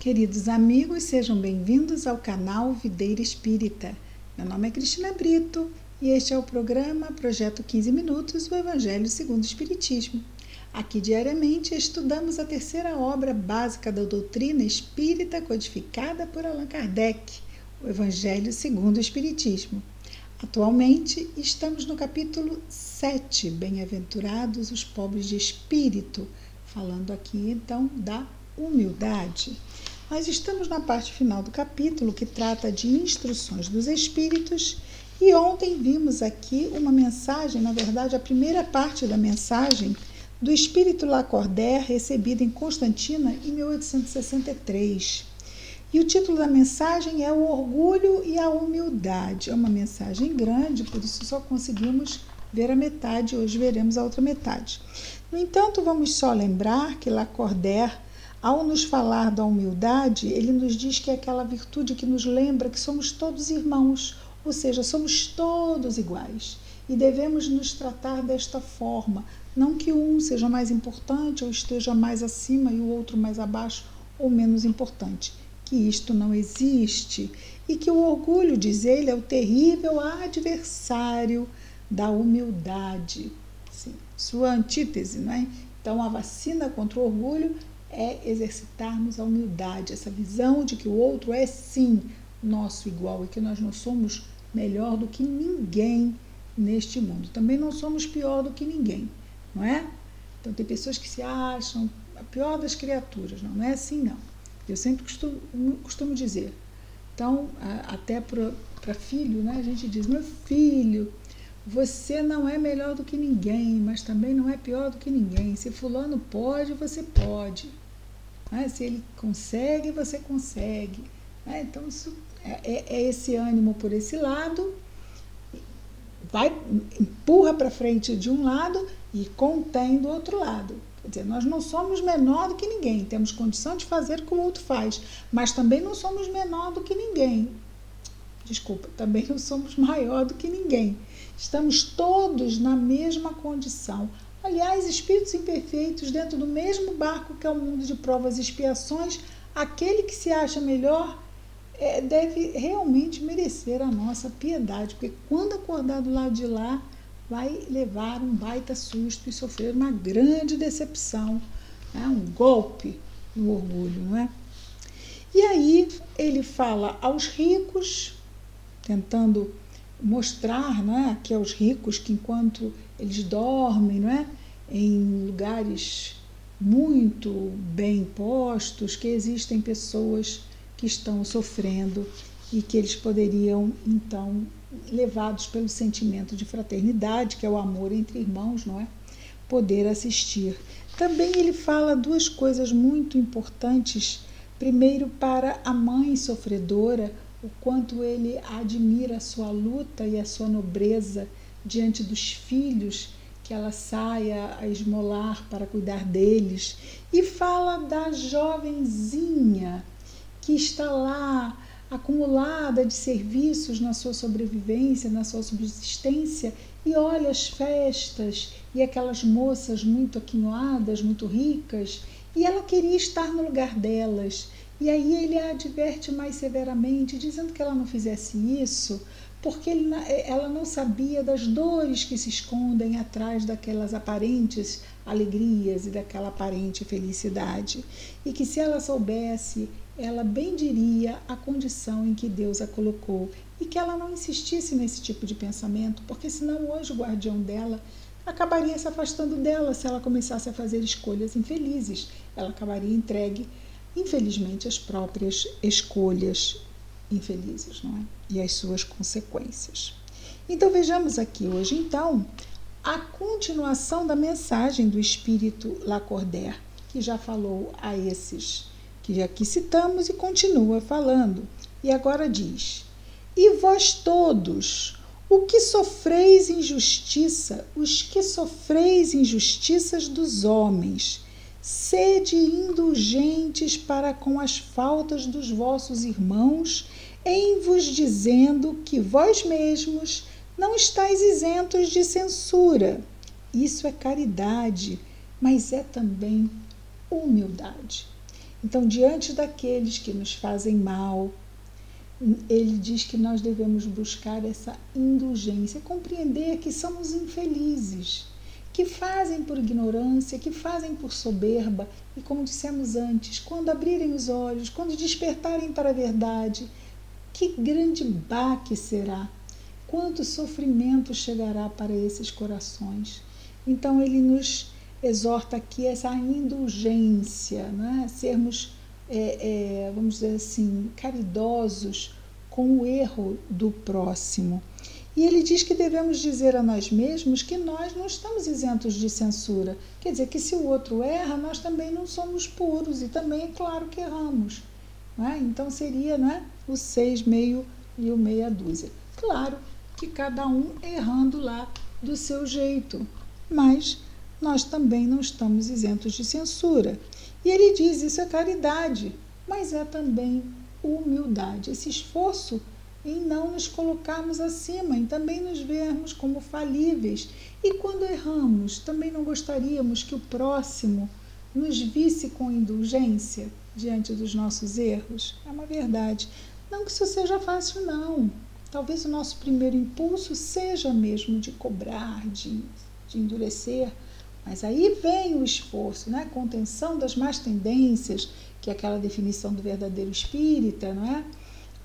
Queridos amigos, sejam bem-vindos ao canal Videira Espírita. Meu nome é Cristina Brito e este é o programa Projeto 15 Minutos, o Evangelho segundo o Espiritismo. Aqui diariamente estudamos a terceira obra básica da doutrina espírita codificada por Allan Kardec, o Evangelho segundo o Espiritismo. Atualmente estamos no capítulo 7, Bem-aventurados os pobres de espírito, falando aqui então da humildade. Nós estamos na parte final do capítulo que trata de instruções dos espíritos e ontem vimos aqui uma mensagem, na verdade a primeira parte da mensagem do espírito Lacordaire recebida em Constantina em 1863. E o título da mensagem é O Orgulho e a Humildade. É uma mensagem grande, por isso só conseguimos ver a metade, hoje veremos a outra metade. No entanto, vamos só lembrar que Lacordaire, ao nos falar da humildade, ele nos diz que é aquela virtude que nos lembra que somos todos irmãos, ou seja, somos todos iguais e devemos nos tratar desta forma, não que um seja mais importante ou esteja mais acima e o outro mais abaixo ou menos importante, que isto não existe e que o orgulho, diz ele, é o terrível adversário da humildade, sim, sua antítese, não é? Então, a vacina contra o orgulho é exercitarmos a humildade, essa visão de que o outro é sim nosso igual e que nós não somos melhor do que ninguém neste mundo. Também não somos pior do que ninguém, não é? Então tem pessoas que se acham a pior das criaturas, não é assim não. Eu sempre costumo dizer, então até para filho, né, a gente diz, meu filho, você não é melhor do que ninguém, mas também não é pior do que ninguém. Se fulano pode, você pode. Se ele consegue, você consegue. Então, isso é esse ânimo por esse lado, empurra para frente de um lado e contém do outro lado. Quer dizer, nós não somos menor do que ninguém, temos condição de fazer o que o outro faz, mas também não somos menor do que ninguém. Desculpa, também não somos maior do que ninguém. Estamos todos na mesma condição. Aliás, espíritos imperfeitos dentro do mesmo barco que é o mundo de provas e expiações, aquele que se acha melhor deve realmente merecer a nossa piedade, porque quando acordar do lado de lá, vai levar um baita susto e sofrer uma grande decepção, né? Um golpe no orgulho, não é? E aí ele fala aos ricos, tentando mostrar, não é, que aos ricos que enquanto eles dormem, não é, em lugares muito bem postos, que existem pessoas que estão sofrendo e que eles poderiam, então, levados pelo sentimento de fraternidade, que é o amor entre irmãos, não é, poder assistir. Também ele fala duas coisas muito importantes. Primeiro, para a mãe sofredora, o quanto ele admira a sua luta e a sua nobreza diante dos filhos, que ela saia a esmolar para cuidar deles. E fala da jovenzinha que está lá acumulada de serviços na sua sobrevivência, na sua subsistência, e olha as festas e aquelas moças muito aquinhoadas, muito ricas, e ela queria estar no lugar delas. E aí ele a adverte mais severamente, dizendo que ela não fizesse isso, porque ela não sabia das dores que se escondem atrás daquelas aparentes alegrias e daquela aparente felicidade. E que se ela soubesse, ela bem diria a condição em que Deus a colocou. E que ela não insistisse nesse tipo de pensamento, porque senão hoje o guardião dela acabaria se afastando dela se ela começasse a fazer escolhas infelizes. Ela acabaria entregue, infelizmente, às próprias escolhas infelizes, não é? E às suas consequências. Então vejamos aqui hoje, então, a continuação da mensagem do espírito Lacordaire, que já falou a esses que aqui citamos e continua falando. E agora diz: e vós todos, o que sofreis injustiça, os que sofreis injustiças dos homens, sede indulgentes para com as faltas dos vossos irmãos, em vos dizendo que vós mesmos não estáis isentos de censura. Isso é caridade, mas é também humildade. Então, diante daqueles que nos fazem mal, ele diz que nós devemos buscar essa indulgência, compreender que somos infelizes, que fazem por ignorância, que fazem por soberba, e como dissemos antes, quando abrirem os olhos, quando despertarem para a verdade, que grande baque será, quanto sofrimento chegará para esses corações. Então ele nos exorta aqui essa indulgência, né? Sermos, vamos dizer assim, caridosos com o erro do próximo. E ele diz que devemos dizer a nós mesmos que nós não estamos isentos de censura. Quer dizer, que se o outro erra, nós também não somos puros, e também é claro que erramos. Não é? Então seria, não é, o 6 meio e o meia dúzia. Claro que cada um errando lá do seu jeito, mas nós também não estamos isentos de censura. E ele diz, isso é caridade, mas é também humildade, esse esforço em não nos colocarmos acima, em também nos vermos como falíveis. E quando erramos, também não gostaríamos que o próximo nos visse com indulgência diante dos nossos erros? É uma verdade. Não que isso seja fácil, não. Talvez o nosso primeiro impulso seja mesmo de cobrar, de endurecer, mas aí vem o esforço, né? Contenção das más tendências, que é aquela definição do verdadeiro espírita, não é?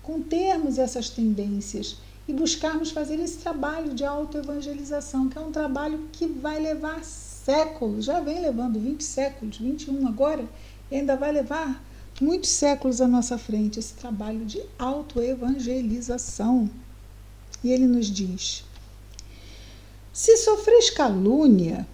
Contermos essas tendências e buscarmos fazer esse trabalho de autoevangelização, que é um trabalho que vai levar séculos, já vem levando 20 séculos, 21 agora, e ainda vai levar muitos séculos à nossa frente, esse trabalho de autoevangelização. E ele nos diz, se sofres calúnia,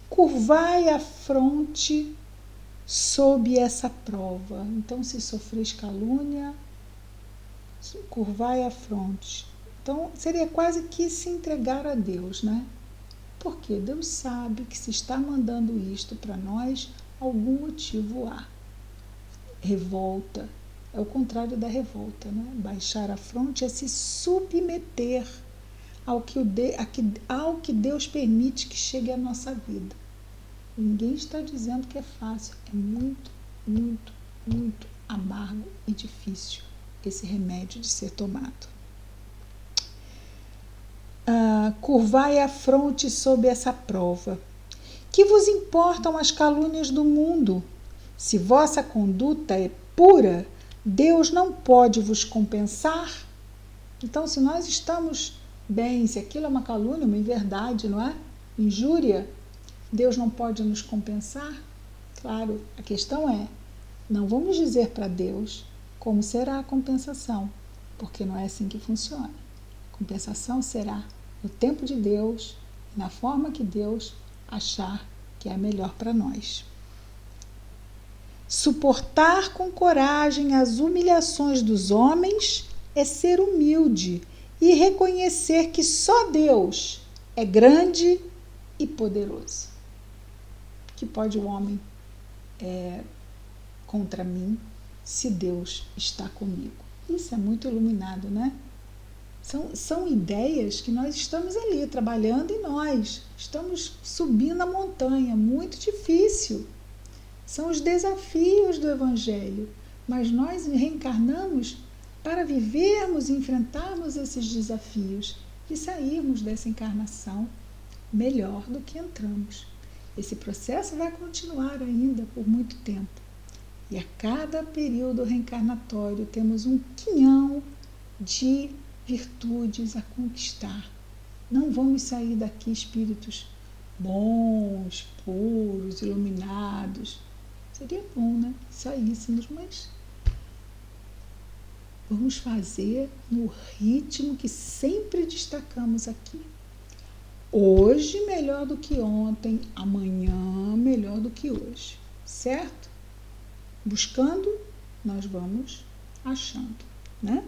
curvai a fronte sob essa prova. Então, se sofres calúnia, curvai a fronte. Então, seria quase que se entregar a Deus, né? Porque Deus sabe que se está mandando isto para nós, algum motivo há. Revolta é o contrário da revolta, né? Baixar a fronte é se submeter ao que Deus permite que chegue à nossa vida. Ninguém está dizendo que é fácil, é muito, muito, muito amargo e difícil esse remédio de ser tomado. Curvai a fronte sob essa prova. Que vos importam as calúnias do mundo? Se vossa conduta é pura, Deus não pode vos compensar? Então, se nós estamos bem, se aquilo é uma calúnia, uma inverdade, não é? Injúria, Deus não pode nos compensar? Claro, a questão é, não vamos dizer para Deus como será a compensação, porque não é assim que funciona. A compensação será no tempo de Deus, na forma que Deus achar que é a melhor para nós. Suportar com coragem as humilhações dos homens é ser humilde e reconhecer que só Deus é grande e poderoso. Que pode o homem contra mim se Deus está comigo? Isso é muito iluminado, né? São ideias que nós estamos ali trabalhando em nós. Estamos subindo a montanha, muito difícil. São os desafios do Evangelho. Mas nós reencarnamos para vivermos e enfrentarmos esses desafios e sairmos dessa encarnação melhor do que entramos. Esse processo vai continuar ainda por muito tempo. E a cada período reencarnatório temos um quinhão de virtudes a conquistar. Não vamos sair daqui espíritos bons, puros, iluminados. Seria bom, né? Saíssemos, mas vamos fazer no ritmo que sempre destacamos aqui. Hoje melhor do que ontem, amanhã melhor do que hoje, certo? Buscando, nós vamos achando, né?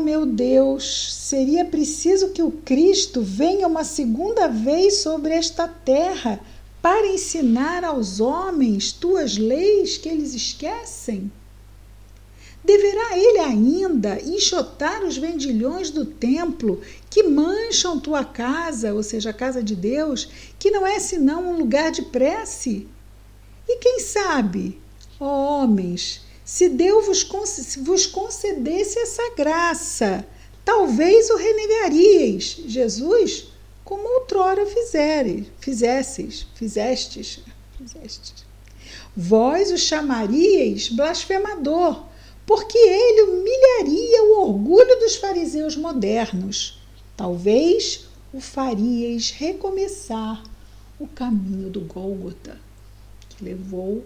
Meu Deus, seria preciso que o Cristo venha uma segunda vez sobre esta terra para ensinar aos homens tuas leis que eles esquecem? Deverá ele ainda enxotar os vendilhões do templo que mancham tua casa, ou seja, a casa de Deus, que não é senão um lugar de prece? E quem sabe, ó homens, se Deus vos concedesse essa graça, talvez o renegaríeis, Jesus, como outrora fizestes. Vós o chamaríeis blasfemador, porque ele humilharia o orgulho dos fariseus modernos. Talvez o faríeis recomeçar o caminho do Gólgota, que levou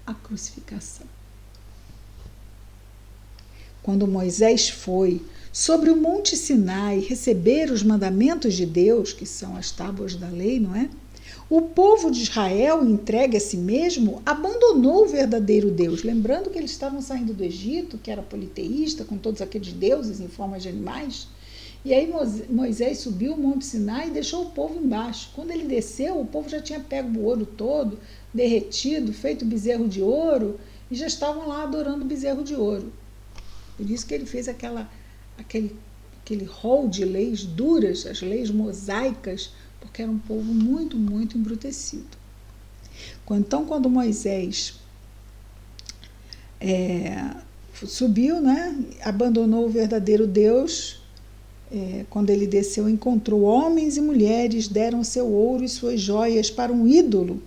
à crucificação. Quando Moisés foi sobre o Monte Sinai receber os mandamentos de Deus, que são as tábuas da lei, não é? O povo de Israel, entregue a si mesmo, abandonou o verdadeiro Deus. Lembrando que eles estavam saindo do Egito, que era politeísta, com todos aqueles deuses em forma de animais. E aí Moisés subiu o Monte Sinai e deixou o povo embaixo. Quando ele desceu, o povo já tinha pego o ouro todo, derretido, feito bezerro de ouro, e já estavam lá adorando o bezerro de ouro. Por isso que ele fez aquele rol de leis duras, as leis mosaicas, porque era um povo muito, muito embrutecido. Então, quando Moisés subiu, né, abandonou o verdadeiro Deus, quando ele desceu, encontrou homens e mulheres, deram seu ouro e suas joias para um ídolo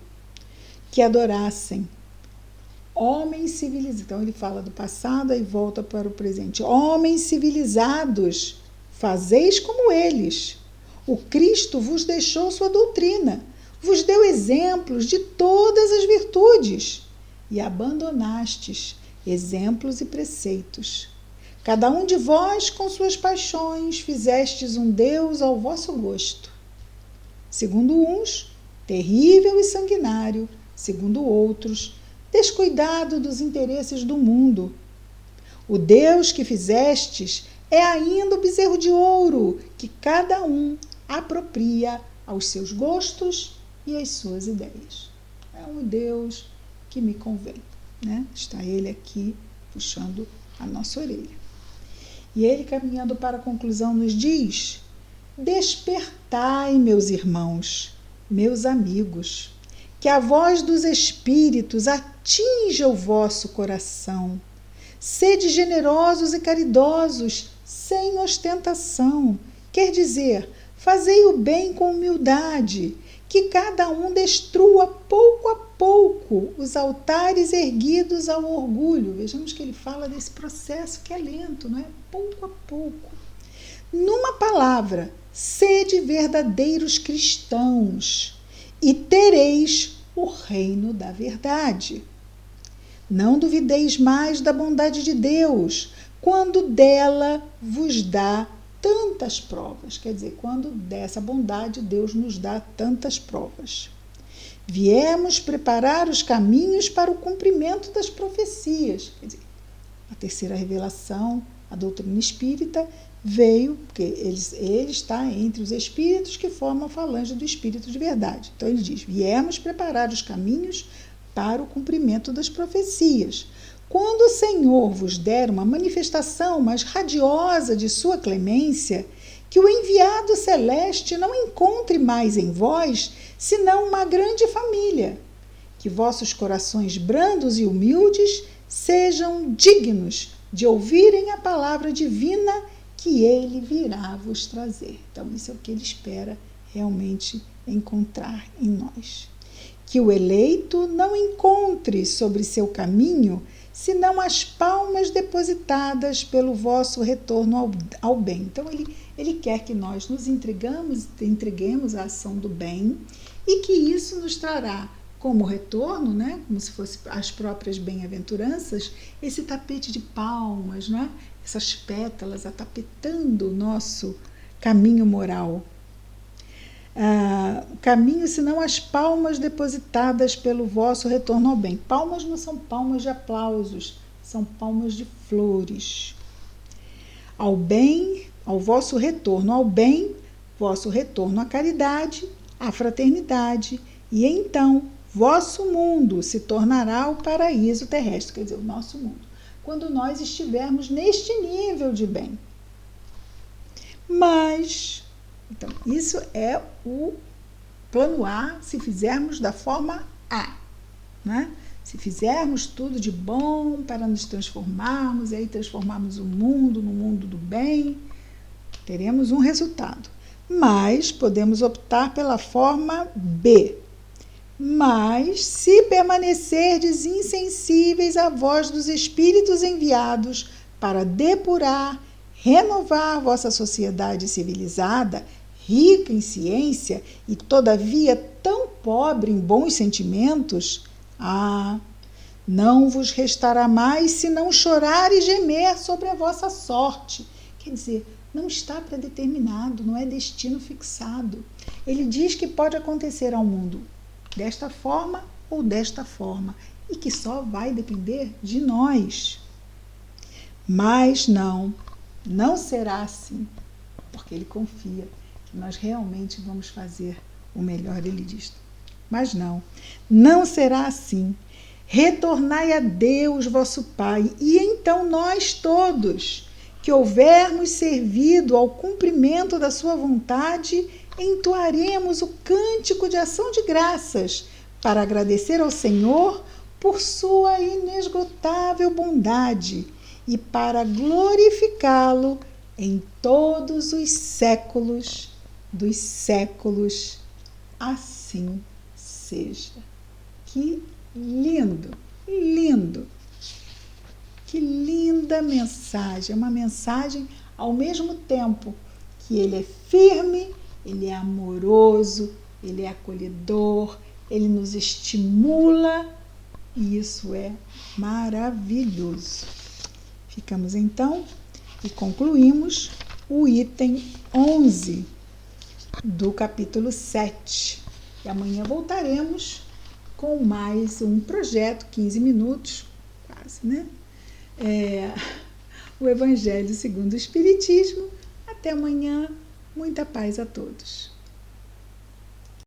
que adorassem. Homens civilizados, então ele fala do passado e volta para o presente. Homens civilizados, fazeis como eles. O Cristo vos deixou sua doutrina, vos deu exemplos de todas as virtudes e abandonastes exemplos e preceitos. Cada um de vós, com suas paixões, fizestes um Deus ao vosso gosto. Segundo uns, terrível e sanguinário, segundo outros, descuidado dos interesses do mundo. O Deus que fizestes é ainda o bezerro de ouro, que cada um apropria aos seus gostos e às suas ideias. É um Deus que me convém, né? Está ele aqui puxando a nossa orelha. E ele, caminhando para a conclusão, nos diz: despertai, meus irmãos, meus amigos, que a voz dos Espíritos atinja o vosso coração. Sede generosos e caridosos, sem ostentação. Quer dizer, fazei o bem com humildade, que cada um destrua pouco a pouco os altares erguidos ao orgulho. Vejamos que ele fala desse processo que é lento, não é? Pouco a pouco. Numa palavra, sede verdadeiros cristãos e tereis o reino da verdade. Não duvideis mais da bondade de Deus, quando dela vos dá tantas provas. Quer dizer, quando dessa bondade Deus nos dá tantas provas. Viemos preparar os caminhos para o cumprimento das profecias. Quer dizer, a terceira revelação, a doutrina espírita, veio, porque ele está entre os espíritos que formam a falange do espírito de verdade. Então ele diz, viemos preparar os caminhos para o cumprimento das profecias. Quando o Senhor vos der uma manifestação mais radiosa de sua clemência, que o enviado celeste não encontre mais em vós, senão uma grande família, que vossos corações brandos e humildes sejam dignos de ouvirem a palavra divina que ele virá vos trazer. Então, isso é o que ele espera realmente encontrar em nós. Que o eleito não encontre sobre seu caminho senão as palmas depositadas pelo vosso retorno ao bem. Então, ele quer que nós nos entreguemos à ação do bem e que isso nos trará como retorno, né, como se fosse as próprias bem-aventuranças, esse tapete de palmas, né, essas pétalas atapetando o nosso caminho moral. O caminho, senão as palmas depositadas pelo vosso retorno ao bem. Palmas não são palmas de aplausos, são palmas de flores. Ao bem, ao vosso retorno ao bem, vosso retorno à caridade, à fraternidade, e então vosso mundo se tornará o paraíso terrestre, quer dizer, o nosso mundo. quando nós estivermos neste nível de bem. Mas, então, isso é o plano A, se fizermos da forma A, né? Se fizermos tudo de bom para nos transformarmos, e aí transformarmos o mundo no mundo do bem, teremos um resultado. Mas podemos optar pela forma B. Mas, se permanecerdes insensíveis à voz dos Espíritos enviados para depurar, renovar vossa sociedade civilizada, rica em ciência e, todavia, tão pobre em bons sentimentos, não vos restará mais senão chorar e gemer sobre a vossa sorte. Quer dizer, não está predeterminado, não é destino fixado. Ele diz que pode acontecer ao mundo desta forma ou desta forma, e que só vai depender de nós. Mas não será assim, porque ele confia que nós realmente vamos fazer o melhor, ele diz. Mas não será assim. Retornai a Deus, vosso Pai, e então nós todos, que houvermos servido ao cumprimento da sua vontade, entoaremos o cântico de ação de graças para agradecer ao Senhor por sua inesgotável bondade e para glorificá-lo em todos os séculos dos séculos. Assim seja. Que lindo, lindo. Que linda mensagem. É uma mensagem ao mesmo tempo que ele é firme, ele é amoroso, ele é acolhedor, ele nos estimula, e isso é maravilhoso. Ficamos então e concluímos o item 11 do capítulo 7. E amanhã voltaremos com mais um projeto, 15 minutos, quase, né? O Evangelho segundo o Espiritismo. Até amanhã. Muita paz a todos.